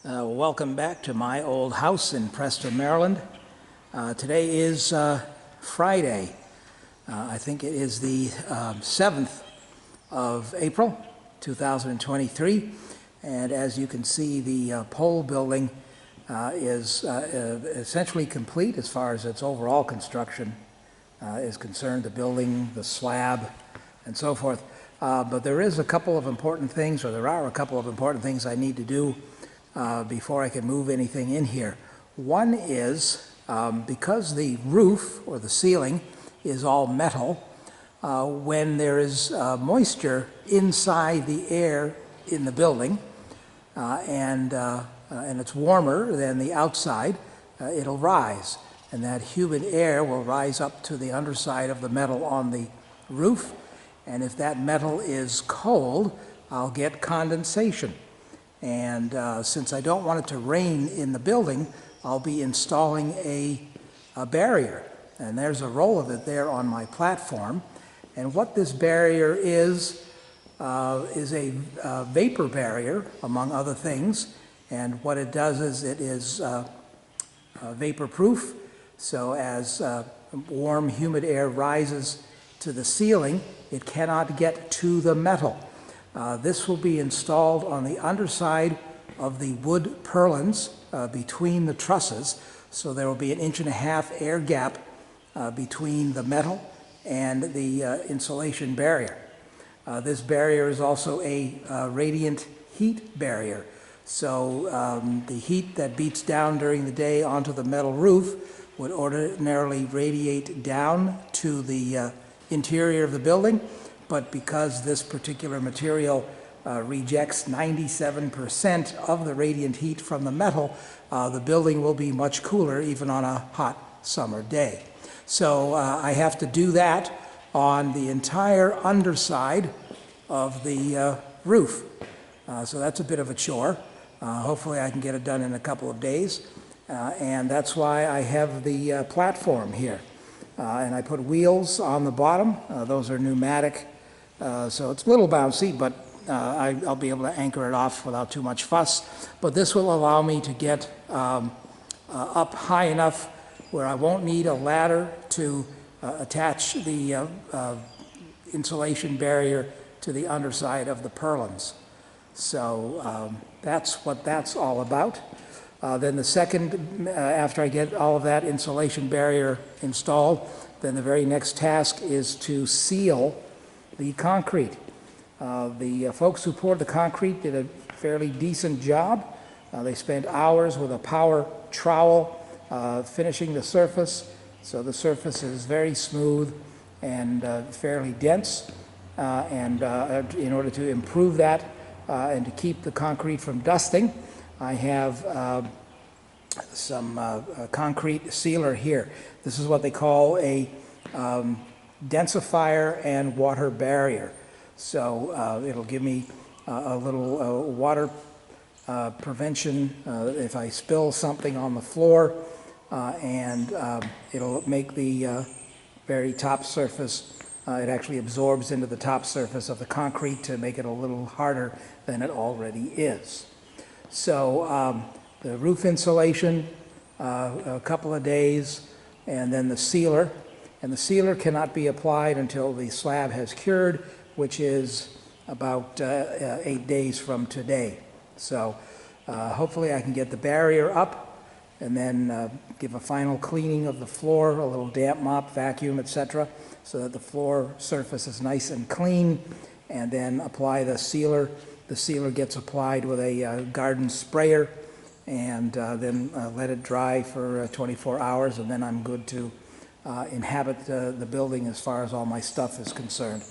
Welcome back to my old house in Preston, Maryland. Today is Friday. I think it is the 7th of April, 2023. And as you can see, the pole building is essentially complete as far as its overall construction is concerned, the building, the slab, and so forth. But there are a couple of important things I need to do before I can move anything in here. One is because the roof or the ceiling is all metal, when there is moisture inside the air in the building and it's warmer than the outside, it'll rise. And that humid air will rise up to the underside of the metal on the roof. And if that metal is cold, I'll get condensation. And since I don't want it to rain in the building, I'll be installing a barrier. And there's a roll of it there on my platform. And what this barrier is a vapor barrier, among other things. And what it does is it is vapor-proof. So as warm, humid air rises to the ceiling, it cannot get to the metal. This will be installed on the underside of the wood purlins between the trusses, so there will be an 1.5 inch air gap between the metal and the insulation barrier. This barrier is also a radiant heat barrier, so the heat that beats down during the day onto the metal roof would ordinarily radiate down to the interior of the building. But because this particular material rejects 97% of the radiant heat from the metal, the building will be much cooler even on a hot summer day. So I have to do that on the entire underside of the roof. So that's a bit of a chore. Hopefully I can get it done in a couple of days. And that's why I have the platform here. And I put wheels on the bottom. Those are pneumatic. So it's a little bouncy, but I'll be able to anchor it off without too much fuss. But this will allow me to get up high enough where I won't need a ladder to attach the insulation barrier to the underside of the purlins. So that's what that's all about. Then the second, after I get all of that insulation barrier installed, then the very next task is to seal the concrete. The folks who poured the concrete did a fairly decent job. They spent hours with a power trowel finishing the surface, so the surface is very smooth and fairly dense. And in order to improve that and to keep the concrete from dusting, I have some concrete sealer here. This is what they call a densifier and water barrier. So it'll give me a little water prevention if I spill something on the floor, and it'll make the very top surface, it actually absorbs into the top surface of the concrete to make it a little harder than it already is. So the roof insulation, a couple of days, and then the sealer. And the sealer cannot be applied until the slab has cured, which is about 8 days from today. So hopefully I can get the barrier up and then give a final cleaning of the floor, a little damp mop, vacuum, etc., so that the floor surface is nice and clean, and then apply the sealer. The sealer gets applied with a garden sprayer, and then let it dry for 24 hours, and then I'm good to inhabit the building as far as all my stuff is concerned,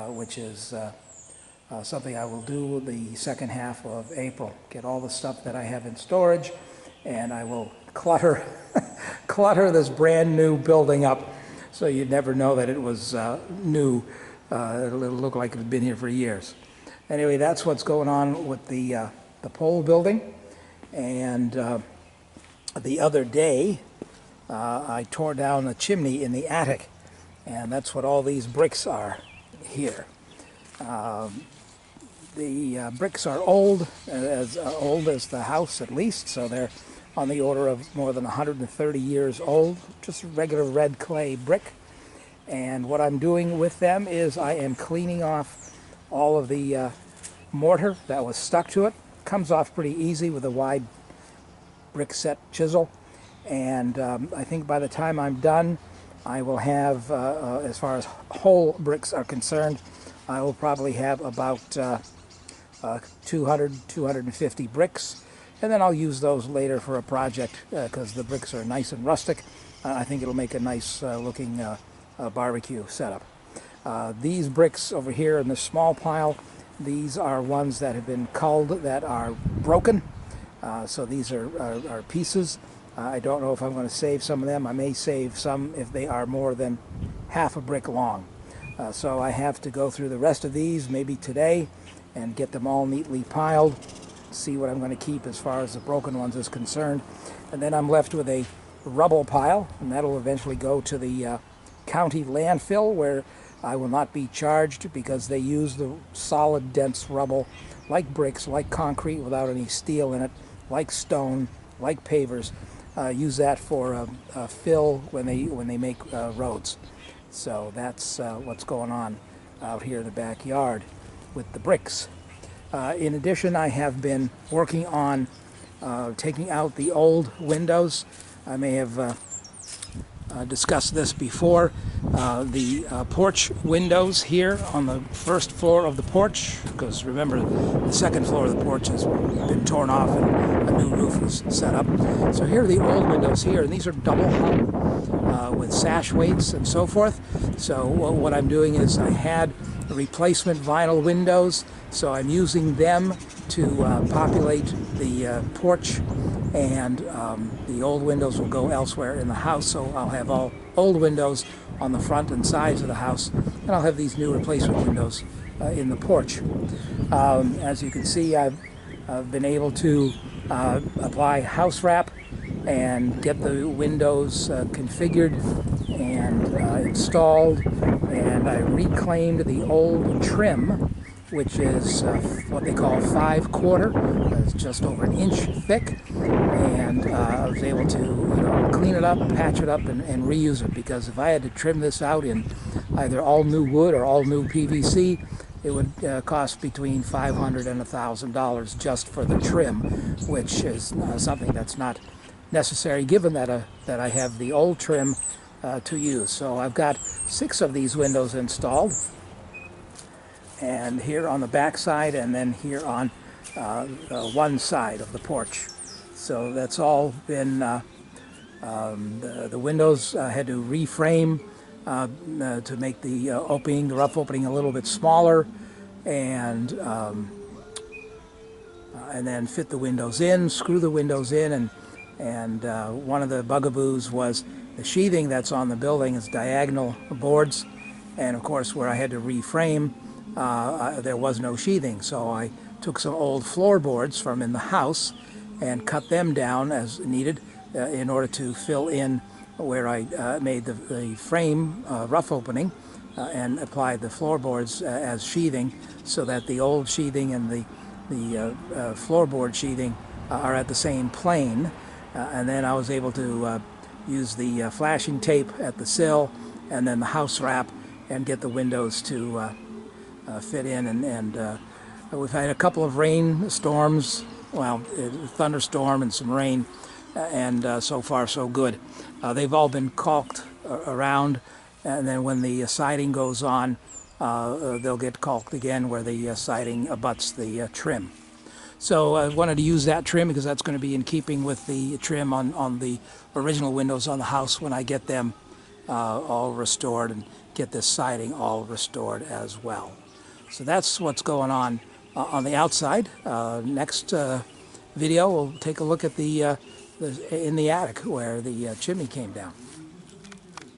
which is something I will do the second half of April. Get all the stuff that I have in storage, and I will clutter this brand new building up so you'd never know that it was new. It'll look like it's been here for years. Anyway, that's what's going on with the pole building. And the other day, I tore down a chimney in the attic, and that's what all these bricks are here. The bricks are old as the house at least, so they're on the order of more than 130 years old, just regular red clay brick. And what I'm doing with them is I am cleaning off all of the mortar that was stuck to it. Comes off pretty easy with a wide brick set chisel. And I think by the time I'm done, I will have, as far as whole bricks are concerned, I will probably have about 250 bricks. And then I'll use those later for a project because the bricks are nice and rustic. I think it'll make a nice looking barbecue setup. These bricks over here in this small pile, these are ones that have been culled that are broken. So these are pieces. I don't know if I'm going to save some of them. I may save some if they are more than half a brick long. So I have to go through the rest of these maybe today and get them all neatly piled, see what I'm going to keep as far as the broken ones is concerned. And then I'm left with a rubble pile, and that'll eventually go to the county landfill, where I will not be charged because they use the solid, dense rubble like bricks, like concrete without any steel in it, like stone, like pavers. Use that for fill when they make roads. So that's what's going on out here in the backyard with the bricks. In addition, I have been working on taking out the old windows. I may have discussed this before. The porch windows here on the first floor of the porch, because remember the second floor of the porch has been torn off and a new roof is set up. So here are the old windows here, and these are double hung with sash weights and so forth. So what I'm doing is I had replacement vinyl windows, so I'm using them to populate the porch, and the old windows will go elsewhere in the house. So I'll have all old windows on the front and sides of the house, and I'll have these new replacement windows in the porch. As you can see, I've been able to apply house wrap and get the windows configured and installed, and I reclaimed the old trim, which is what they call 5/4. It's just over an inch thick, and I was able to clean it up, patch it up, and reuse it, because if I had to trim this out in either all new wood or all new PVC, it would cost between $500 and $1,000 just for the trim, which is something that's not necessary given that I have the old trim to use. So I've got 6 of these windows installed, and here on the back side, and then here on one side of the porch. So that's all been, the windows had to reframe to make the opening, the rough opening, a little bit smaller, and then fit the windows in, screw the windows in, and one of the bugaboos was the sheathing that's on the building is diagonal boards, and of course where I had to reframe, there was no sheathing, so I took some old floorboards from in the house and cut them down as needed in order to fill in where I made the frame rough opening and applied the floorboards as sheathing, so that the old sheathing and the floorboard sheathing are at the same plane. And then I was able to use the flashing tape at the sill and then the house wrap and get the windows to fit in. And we've had a couple of rain storms, well, a thunderstorm and some rain, and so far so good. They've all been caulked around, and then when the siding goes on, they'll get caulked again where the siding abuts the trim. So I wanted to use that trim because that's going to be in keeping with the trim on the original windows on the house when I get them all restored and get this siding all restored as well. So that's what's going on the outside. Next video we'll take a look at in the attic where the chimney came down.